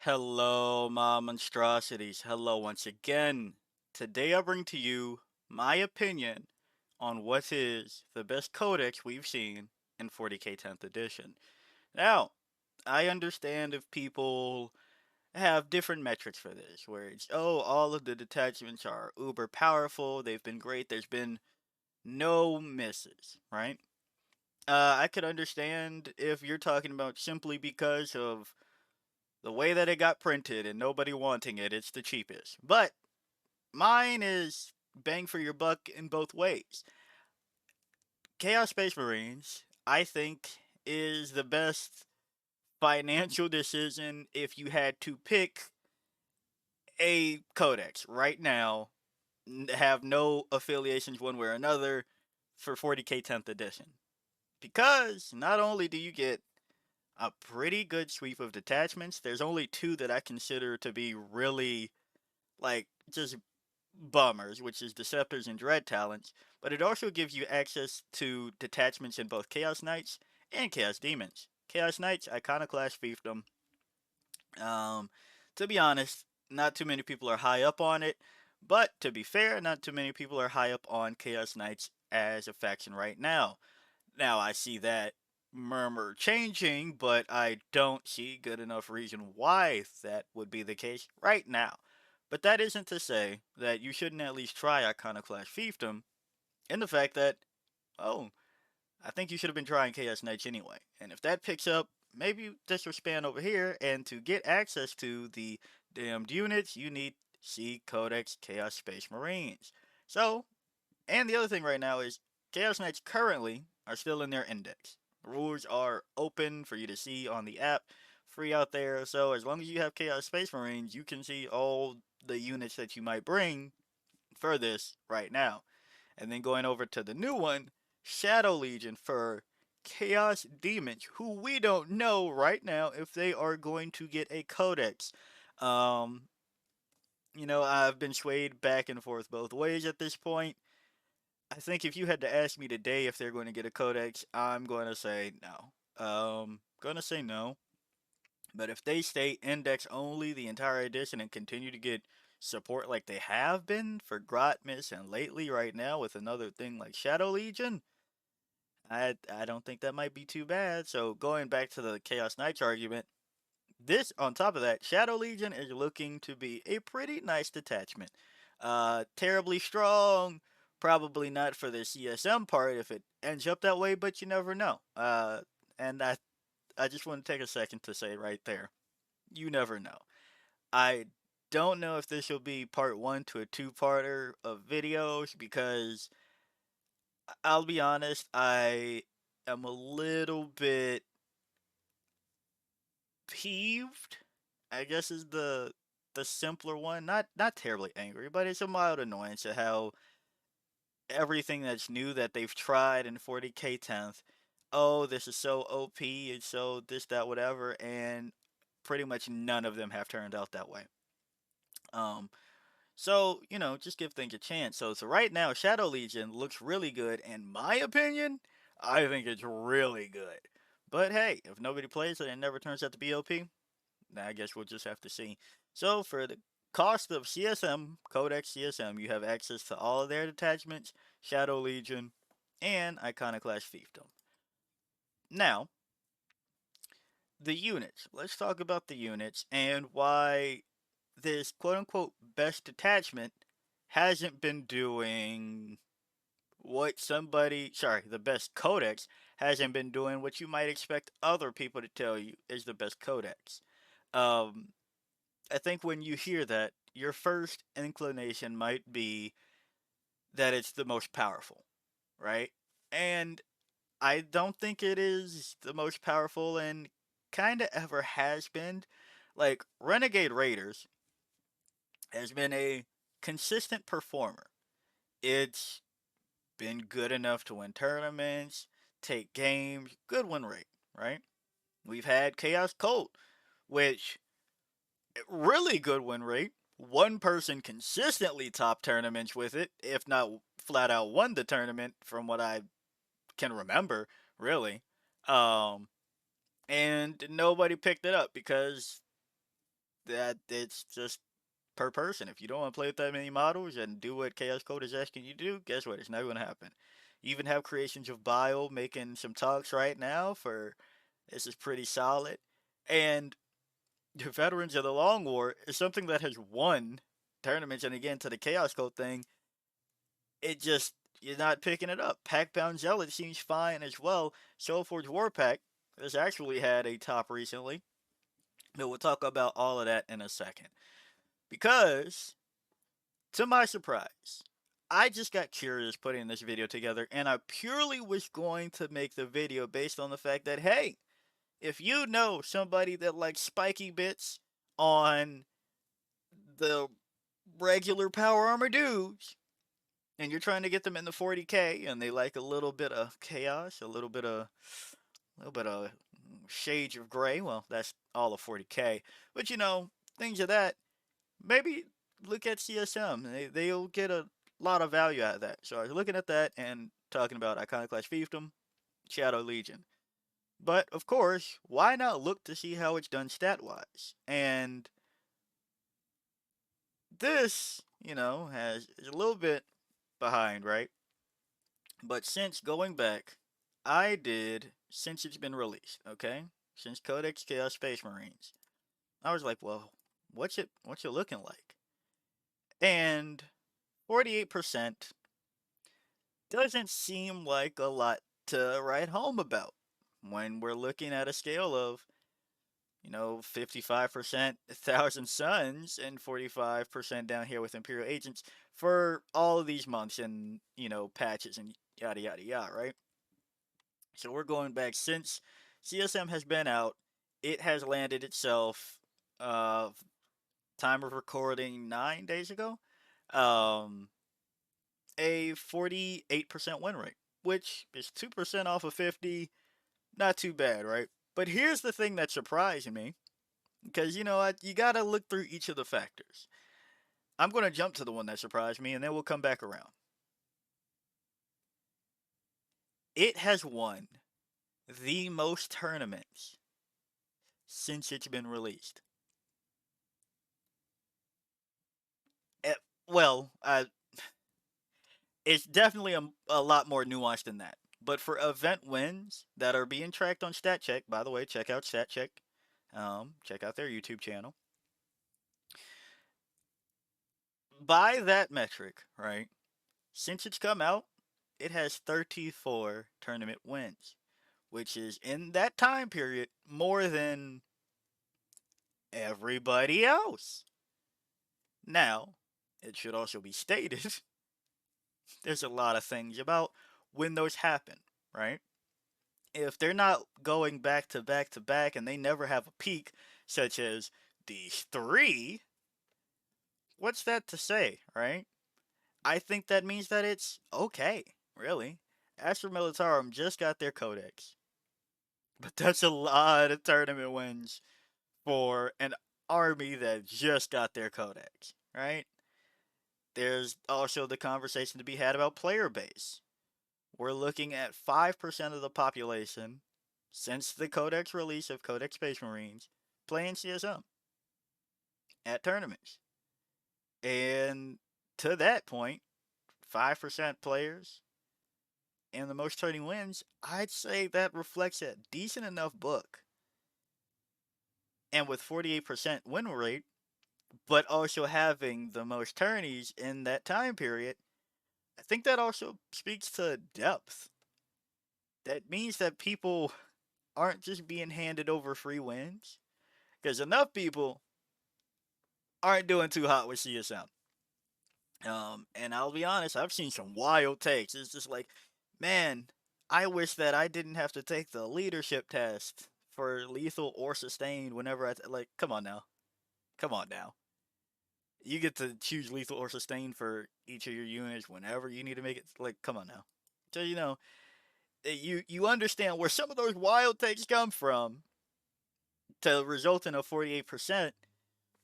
Hello, my monstrosities. Hello once again. Today I bring to you my opinion on what is the best codex we've seen in 40k 10th edition. Now, I understand if people have different metrics for this, where it's, oh, all of the detachments are uber powerful, they've been great, there's been no misses, right? I could understand if you're talking about simply because of the way that it got printed and nobody wanting it, it's the cheapest. But mine is bang for your buck in both ways. Chaos Space Marines, I think, is the best financial decision if you had to pick a codex right now, have no affiliations one way or another for 40k 10th edition. Because not only do you get a pretty good sweep of detachments, there's only two that I consider to be really like just bummers, which is Deceptors and Dread Talents, but it also gives you access to detachments in both Chaos Knights and Chaos Demons. Chaos Knights, Iconoclast fiefdom. Um, to be honest, not too many people are high up on it, but to be fair, not too many people are high up on Chaos Knights as a faction right now. Now, I see that murmur changing, but I don't see good enough reason why that would be the case right now. But that isn't to say that you shouldn't at least try Iconoclast Fiefdom, in the fact that, oh, I think you should have been trying Chaos Knights anyway. And if that picks up, maybe this will span over here, and to get access to the damned units, you need C Codex Chaos Space Marines. So, and the other thing right now is Chaos Knights currently are still in their index. The rules are open for you to see on the app, free out there. So as long as you have Chaos Space Marines, you can see all the units that you might bring for this right now. And then going over to the new one, Shadow Legion for Chaos Demons, who we don't know right now if they are going to get a codex. Um, I've been swayed back and forth both ways at this point. I think if you had to ask me today if they're going to get a codex, I'm going to say no. Gonna say no. But if they stay index only the entire edition and continue to get support like they have been for Grotmis and lately right now with another thing like Shadow Legion, I don't think that might be too bad. So going back to the Chaos Knights argument, this on top of that, Shadow Legion is looking to be a pretty nice detachment. Terribly strong, probably not for the CSM part if it ends up that way, but you never know. And I just want to take a second to say right there, you never know. I don't know if this will be part one to a two-parter of videos because I'll be honest, I am a little bit peeved, I guess is the simpler one. Not terribly angry, but it's a mild annoyance at how everything that's new that they've tried in 40k 10th. Oh, this is so OP, it's so this, that, whatever, and pretty much none of them have turned out that way. Um, so, just give things a chance. So right now, Shadow Legion looks really good. In my opinion, I think it's really good. But hey, if nobody plays it and it never turns out to be OP, I guess we'll just have to see. So for the cost of CSM, Codex CSM, you have access to all of their detachments, Shadow Legion, and Iconoclast Fiefdom. Now, the units. Let's talk about the units and why this quote unquote best detachment hasn't been doing what the best codex hasn't been doing what you might expect other people to tell you is the best codex. Um, I think when you hear that, your first inclination might be that it's the most powerful, right? And I don't think it is the most powerful and kind of ever has been. Like, Renegade Raiders has been a consistent performer. It's been good enough to win tournaments, take games, good win rate, right? We've had Chaos Colt, which really good win rate. One person consistently top tournaments with it, if not flat out won the tournament from what I can remember, really. Um, and nobody picked it up because that it's just per person. If you don't want to play with that many models and do what Chaos Code is asking you to do, guess what? It's not going to happen. You even have creations of Bio making some talks right now for this is pretty solid. And the Veterans of the Long War is something that has won tournaments. And again, to the Chaos Code thing, it just, you're not picking it up. Pack Bound Zealot seems fine as well. Soulforge Warpack has actually had a top recently. But we'll talk about all of that in a second. Because, to my surprise, I just got curious putting this video together, and I purely was going to make the video based on the fact that, hey, if you know somebody that likes spiky bits on the regular power armor dudes, and you're trying to get them in the 40k, and they like a little bit of chaos, a little bit of shades of gray. Well, that's all of 40k, but things of that. Maybe look at CSM. They'll get a lot of value out of that. So I was looking at that and talking about Iconoclast Fiefdom, Shadow Legion. But of course, why not look to see how it's done stat wise? And this, is a little bit behind, right? But since going back, since it's been released, okay? Since Codex Chaos Space Marines, I was like, well, what's it looking like? And 48% doesn't seem like a lot to write home about when we're looking at a scale of 55% Thousand Suns and 45% down here with Imperial Agents for all of these months and, patches and yada yada yada, right? So we're going back since CSM has been out, it has landed itself, uh, time of recording 9 days ago, um, a 48% win rate, which is 2% off of 50. Not too bad, right? But here's the thing that surprised me, because you gotta look through each of the factors. I'm gonna jump to the one that surprised me, and then we'll come back around. It has won the most tournaments since it's been released. Eh, well, it's definitely a lot more nuanced than that. But for event wins that are being tracked on StatCheck, by the way, check out StatCheck. Check out their YouTube channel. By that metric, right? Since it's come out, it has 34 tournament wins, which is in that time period more than everybody else. Now, it should also be stated there's a lot of things about when those happen, right? If they're not going back to back to back and they never have a peak, such as these three, what's that to say, right? I think that means that it's okay, really. Astra Militarum just got their Codex, but that's a lot of tournament wins for an army that just got their Codex, right? There's also the conversation to be had about player base. We're looking at 5% of the population since the Codex release of Codex Space Marines playing CSM at tournaments. And to that point, 5% players and the most turning wins, I'd say that reflects a decent enough book. And with 48% win rate, but also having the most tourneys in that time period, I think that also speaks to depth. That means that people aren't just being handed over free wins, because enough people aren't doing too hot with CSM. And I'll be honest, I've seen some wild takes. It's just like, man, I wish that I didn't have to take the leadership test for lethal or sustained whenever like. Come on now, come on now. You get to choose lethal or sustained for each of your units whenever you need to make it. Like, come on now. So you understand where some of those wild takes come from to result in a 48%,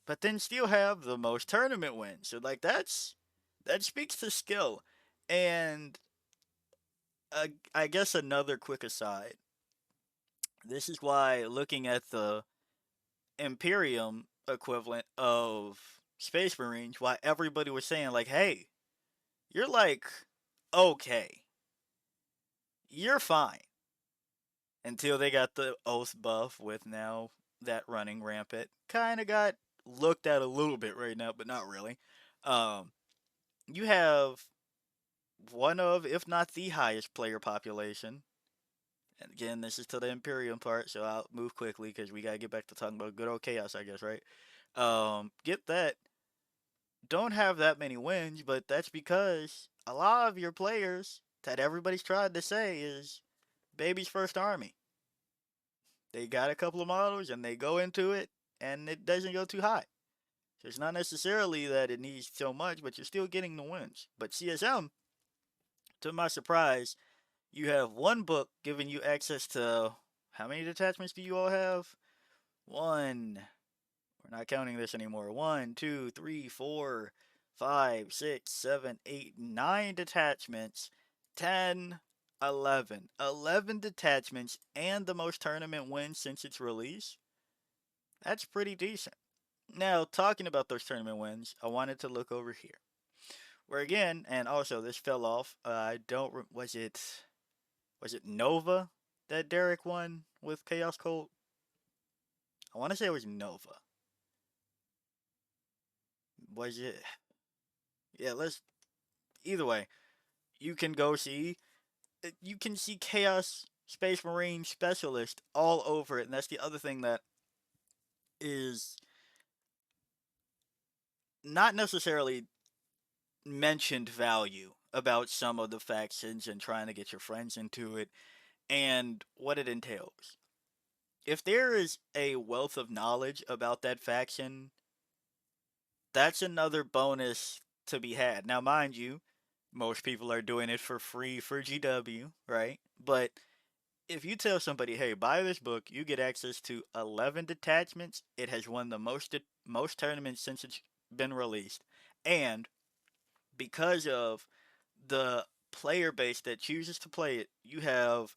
but then still have the most tournament wins. So like that speaks to skill. And I guess another quick aside. This is why looking at the Imperium equivalent of Space Marines, while everybody was saying like, "Hey, you're like okay, you're fine." Until they got the Oath buff, with now that running rampant, kind of got looked at a little bit right now, but not really. Um, you have one of, if not the highest player population. And again, this is to the Imperium part, so I'll move quickly because we gotta get back to talking about good old chaos, I guess, right? Get that. Don't have that many wins, but that's because a lot of your players that everybody's tried to say is baby's first army. They got a couple of models and they go into it and it doesn't go too high. So it's not necessarily that it needs so much, but you're still getting the wins. But CSM, to my surprise, you have one book giving you access to how many detachments do you all have? One. We're not counting this anymore. One, two, three, four, five, six, seven, eight, nine detachments. 10, 11. 11 detachments and the most tournament wins since its release. That's pretty decent. Now, talking about those tournament wins, I wanted to look over here. Where again, and also this fell off. I don't. Was it Nova that Derek won with Chaos Colt? I want to say it was Nova. Was it? Yeah. Let's. Either way, you can go see. You can see Chaos Space Marine Specialist all over it, and that's the other thing that is not necessarily mentioned value about some of the factions and trying to get your friends into it and what it entails. If there is a wealth of knowledge about that faction, that's another bonus to be had. Now, mind you, most people are doing it for free for GW, right? But if you tell somebody, "Hey, buy this book, you get access to 11 detachments. It has won the most tournaments since it's been released." And because of the player base that chooses to play it, you have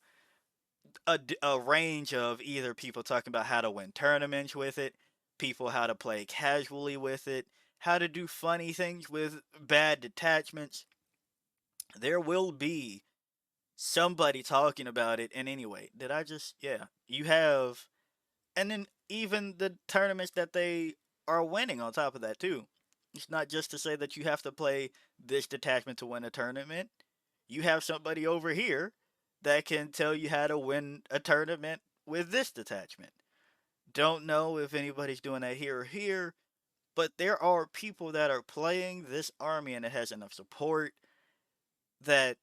a range of either people talking about how to win tournaments with it, people how to play casually with it, how to do funny things with bad detachments. There will be somebody talking about it. And anyway, did I just, yeah, you have, and then even the tournaments that they are winning on top of that, too. It's not just to say that you have to play this detachment to win a tournament. You have somebody over here that can tell you how to win a tournament with this detachment. Don't know if anybody's doing that here or here, but there are people that are playing this army and it has enough support that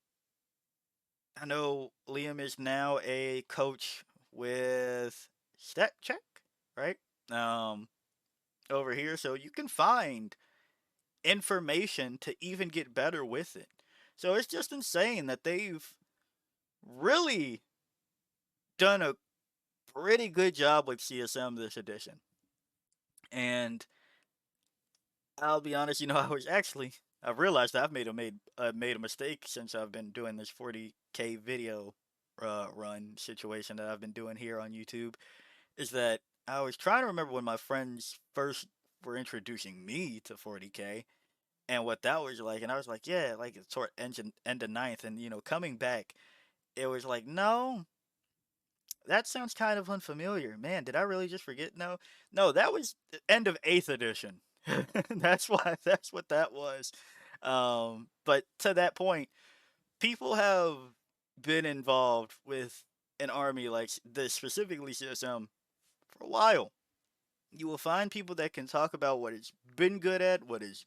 I know Liam is now a coach with Stat Check, right? Um, over here, so you can find information to even get better with it. So it's just insane that they've really done a pretty good job with CSM this edition. And I'll be honest, I was actually I've realized that I've made a mistake since I've been doing this 40K video run situation that I've been doing here on YouTube. Is that I was trying to remember when my friends first were introducing me to 40K and what that was like, and I was like, yeah, like it's sort of end of ninth, and coming back, it was like, no, that sounds kind of unfamiliar. Man, did I really just forget? No, no, that was the end of eighth edition. That's what that was. But to that point, people have been involved with an army like this, specifically CSM, for a while. You will find people that can talk about what it's been good at, what it's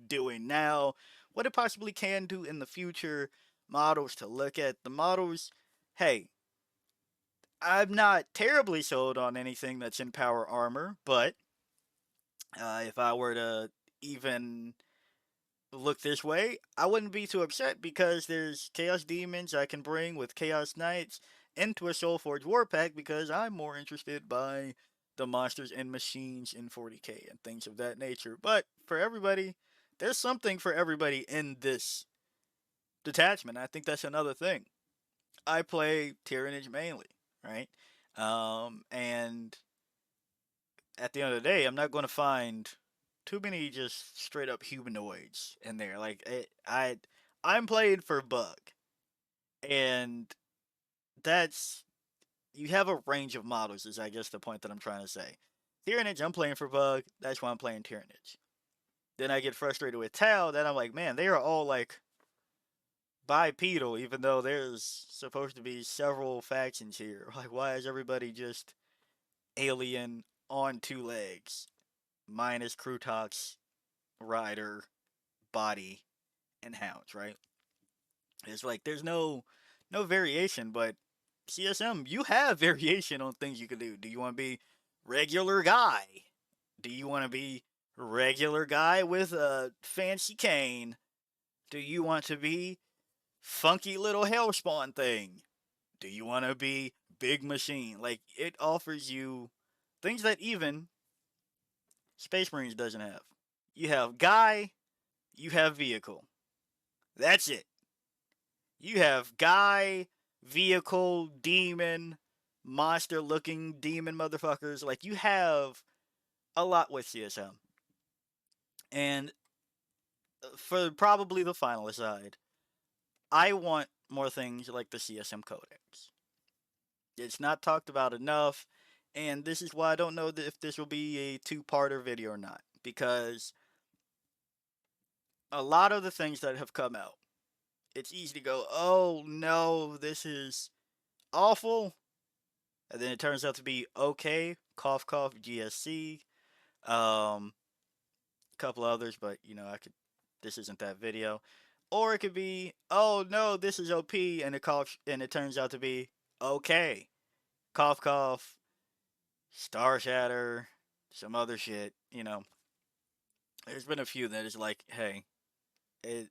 doing now, what it possibly can do in the future, models to look at. The models, hey, I'm not terribly sold on anything that's in power armor, but if I were to even look this way, I wouldn't be too upset because there's Chaos Demons I can bring with Chaos Knights into a Soulforge War Pack because I'm more interested by the monsters and machines in 40K and things of that nature. But for everybody, there's something for everybody in this detachment. I think that's another thing. I play Tyrannage mainly, right? And at the end of the day, I'm not going to find too many just straight up humanoids in there. Like I'm playing for bug, and that's you have a range of models. Is I guess the point that I'm trying to say. Tyranids, I'm playing for bug. That's why I'm playing Tyranids. Then I get frustrated with Tau. Then I'm like, man, they are all like bipedal, even though there's supposed to be several factions here. Like, why is everybody just alien on two legs, minus Krutox, Rider, Body, and Hounds, right? It's like there's no variation, but CSM, you have variation on things you can do. Do you want to be regular guy? Do you want to be regular guy with a fancy cane? Do you want to be funky little hellspawn thing? Do you want to be big machine? Like it offers you things that even Space Marines doesn't have. You have guy, you have vehicle. That's it. You have guy, vehicle, demon, monster looking demon motherfuckers. Like you have a lot with CSM. And for probably the final aside, I want more things like the CSM Codex. It's not talked about enough, and this is why I don't know if this will be a two-parter video or not. Because a lot of the things that have come out, it's easy to go, oh no, this is awful. And then it turns out to be okay. Cough, cough, GSC. A couple others, but this isn't that video. Or it could be, oh no, this is OP, and it turns out to be okay. Cough, cough, Star Shatter, some other shit. There's been a few that is like, hey, it,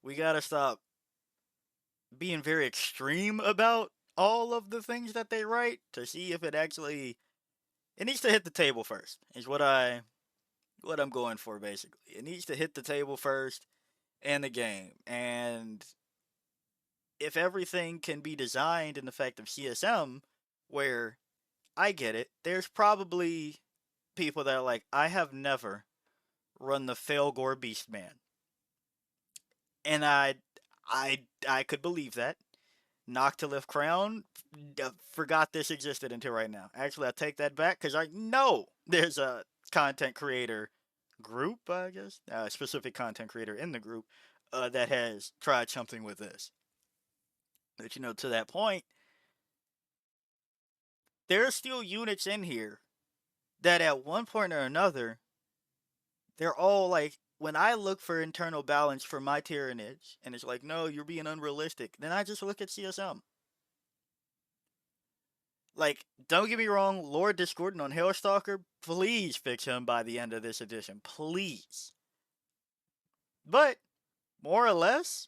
we gotta stop being very extreme about all of the things that they write to see if it needs to hit the table first. Is what I'm going for basically. It needs to hit the table first and the game. And if everything can be designed in the fact of CSM, where I get it, there's probably people that are like, I have never run the Failgore Beastman. And I could believe that. Noctilith Crown, forgot this existed until right now. Actually, I take that back because I know there's a content creator group, I guess, a specific content creator in the group that has tried something with this. But to that point, there are still units in here that at one point or another, they're all like, when I look for internal balance for my Tyranids, and it's like, no, you're being unrealistic, then I just look at CSM. Like, don't get me wrong, Lord Discordant on Hellstalker, please fix him by the end of this edition. Please. But, more or less,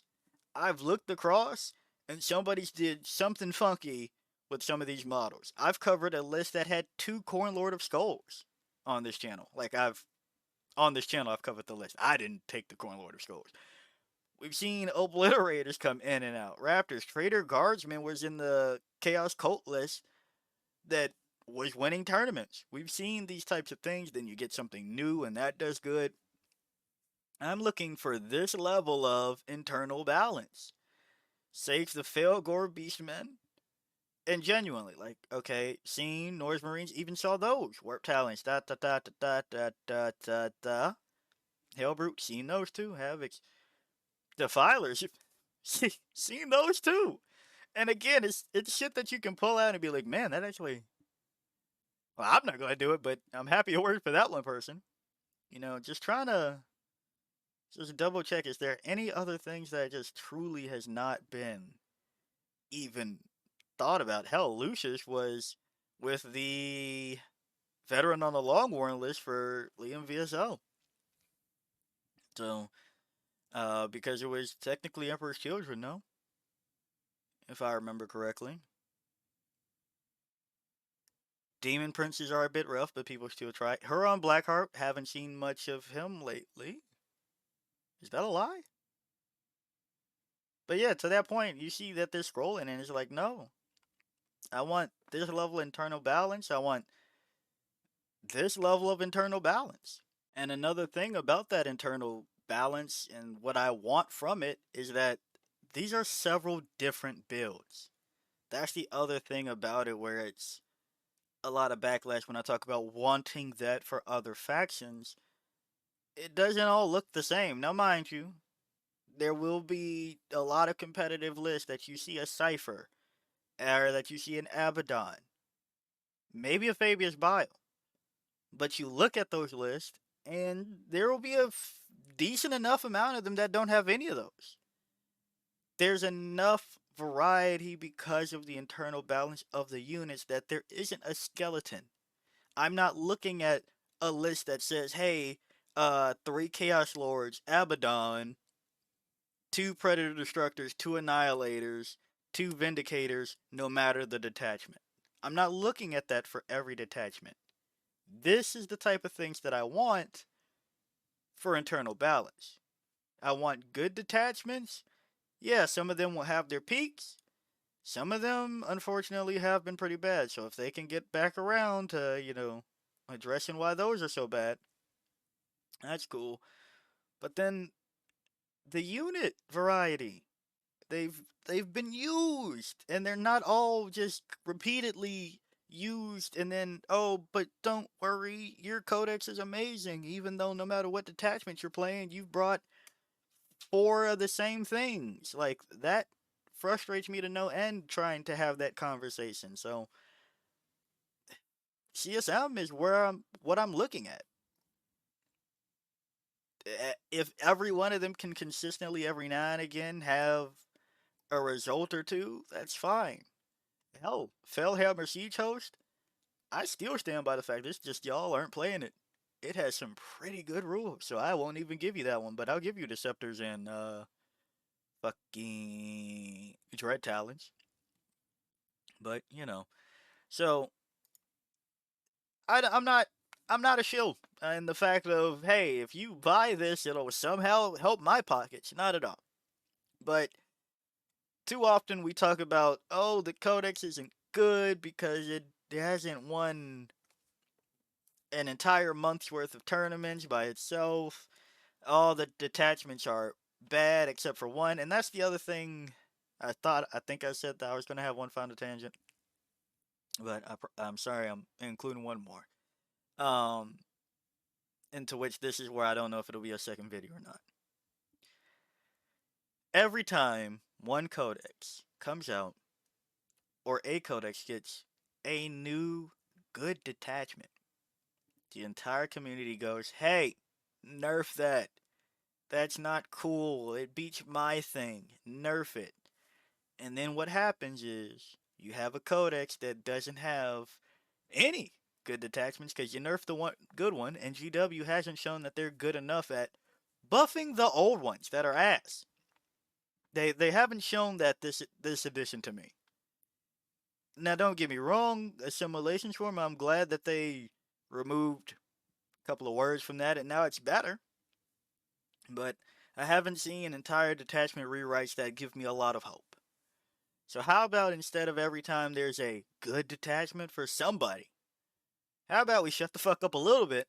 I've looked across, and somebody's did something funky with some of these models. I've covered a list that had 2 Corn Lord of Skulls on this channel. On this channel, I've covered the list. I didn't take the Corn Lord of Skulls. We've seen Obliterators come in and out. Raptors, Traitor Guardsman was in the Chaos Cult list that was winning tournaments. We've seen these types of things, then you get something new and that does good. I'm looking for this level of internal balance. Saves the Failgore Beastmen. And genuinely, like, okay, seen Norse Marines, even saw those. Warp Talons, da da da da da da da da. Hellbrute, seen those too. Havocs. Defilers, seen those too. And again, it's shit that you can pull out and be like, man, that actually. Well, I'm not gonna do it, but I'm happy it worked for that one person. Just trying to just double check. Is there any other things that just truly has not been even thought about? Hell, Lucius was with the veteran on the long warrant list for Liam VSO. So, because it was technically Emperor's Children, no? If I remember correctly. Demon Princes are a bit rough, but people still try. Huron Blackheart, haven't seen much of him lately. Is that a lie? But yeah, to that point, you see that they're scrolling and it's like, no. I want this level of internal balance. I want this level of internal balance. And another thing about that internal balance and what I want from it is that these are several different builds. That's the other thing about it where it's a lot of backlash when I talk about wanting that for other factions. It doesn't all look the same. Now, mind you, there will be a lot of competitive lists that you see a Cypher, or that you see an Abaddon, maybe a Fabius Bile. But you look at those lists, and there will be a decent enough amount of them that don't have any of those. There's enough variety because of the internal balance of the units that there isn't a skeleton. I'm not looking at a list that says, hey, 3 Chaos Lords, Abaddon, 2 Predator Destructors, 2 Annihilators, 2 Vindicators, no matter the detachment. I'm not looking at that for every detachment. This is the type of things that I want for internal balance. I want good detachments. Yeah, some of them will have their peaks. Some of them, unfortunately, have been pretty bad. So if they can get back around to, addressing why those are so bad, that's cool. But then the unit variety, they've been used, and they're not all just repeatedly used and then, oh, but don't worry, your codex is amazing, even though no matter what detachment you're playing, you've brought 4 of the same things. Like, that frustrates me to no end trying to have that conversation. So CSM is what I'm looking at. If every one of them can consistently every now and again have a result or two, that's fine. Hell, Fellhammer Siege Host, I still stand by the fact it's just y'all aren't playing it. It has some pretty good rules, so I won't even give you that one, but I'll give you Deceptors and fucking Dread Talons. But so I'm not a shill in the fact of, hey, if you buy this, it'll somehow help my pockets. Not at all. But too often we talk about, oh, the Codex isn't good because it hasn't won an entire month's worth of tournaments by itself. All the detachments are bad except for one, and that's the other thing. I think I said that I was gonna have one final tangent, but I'm sorry, I'm including one more. Um, into which this is where I don't know if it'll be a second video or not. Every time one codex comes out, or a codex gets a new good detachment, the entire community goes, hey, nerf that. That's not cool. It beats my thing. Nerf it. And then what happens is you have a codex that doesn't have any good detachments because you nerfed the one good one, and GW hasn't shown that they're good enough at buffing the old ones that are ass. They haven't shown that this edition to me. Now don't get me wrong, assimilation swarm, I'm glad that they removed a couple of words from that and now it's better. But I haven't seen entire detachment rewrites that give me a lot of hope. So how about instead of every time there's a good detachment for somebody, how about we shut the fuck up a little bit,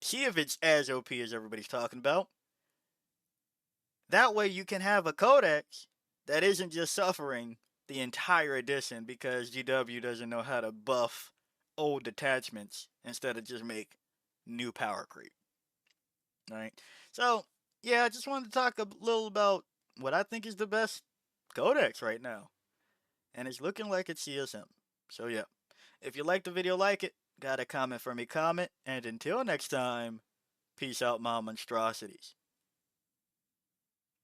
see if it's as OP as everybody's talking about. That way you can have a codex that isn't just suffering the entire edition because GW doesn't know how to buff old detachments instead of just make new power creep. Right? So, yeah, I just wanted to talk a little about what I think is the best codex right now. And it's looking like it's CSM. So, yeah. If you liked the video, like it. Got a comment for me, comment. And until next time, peace out, my monstrosities.